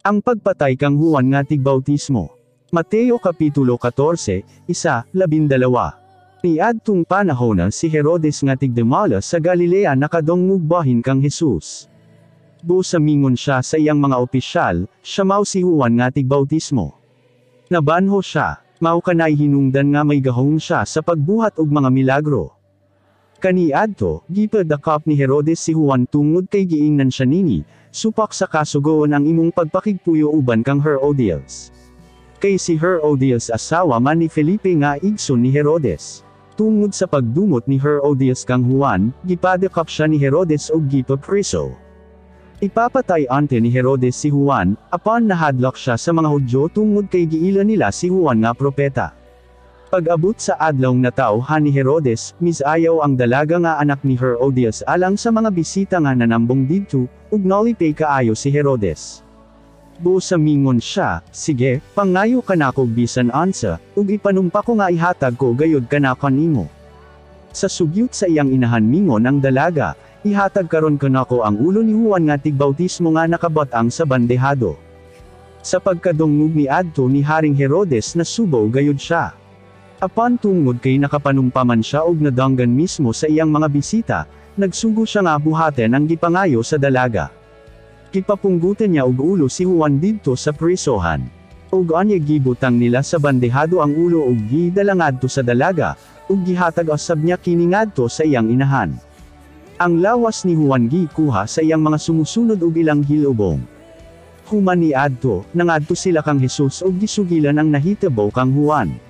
Ang pagpatay kang Juan nga tigbautismo. Mateo Kapitulo 14, 1-12. Niadtong panahon si Herodes nga tigdemala sa Galilea nakadongugbahin kang Jesus. Busamingon siya sa iyang mga opisyal, siya mao si Juan nga tigbautismo. Nabanho siya, mao kanay hinungdan nga may gahong siya sa pagbuhat og mga milagro. Kaniadto, gipadakop ni Herodes si Juan tungod kay giingnan siya nini, supak sa kasugoon ang imong pagpakigpuyo uban kang Herodias. Kay si Herodias asawa man ni Felipe nga igsoon ni Herodes. Tungod sa pagdumot ni Herodias kang Juan, gipadakop siya ni Herodes og gipapriso. Ipapatay ante ni Herodes si Juan, apan nahadlok siya sa mga Hudyo tungod kay giila nila si Juan nga propeta. Pag-abot sa adlaw na tauhan ni Herodes, misayaw ang dalaga nga anak ni Herodias alang sa mga bisita nga nanambong didto, ug nalipay kaayo si Herodes. Busamingon siya, sige, pangayo kanako bisan ansa, ug ipanumpa ko nga ihatag ko gayud kanako nimo. Sa sugyot sa iyang inahan mingon ang dalaga, ihatag karon kanako ang ulo ni Juan nga tigbautismo nga nakabot-ang sa bandehado. Sa pagkadungog ni adto ni Haring Herodes nasubaw gayud siya. Apan tungod kay nakapanumpaman siya og nadanggan mismo sa iyang mga bisita, nagsugo siya nga buhaten ang gipangayo sa dalaga. Gipapunggutan niya og ulo si Juan didto sa prisohan. Ug anya gibutang nila sa bandehado ang ulo ug gidala ngadto sa dalaga, ug gihatag usab niya kini ngadto sa iyang inahan. Ang lawas ni Juan gikuha sa iyang mga sumusunod ug ilang hilubong. Human ni adto, nangadto sila kang Jesus ug gisugilan ang nahitabo kang Juan.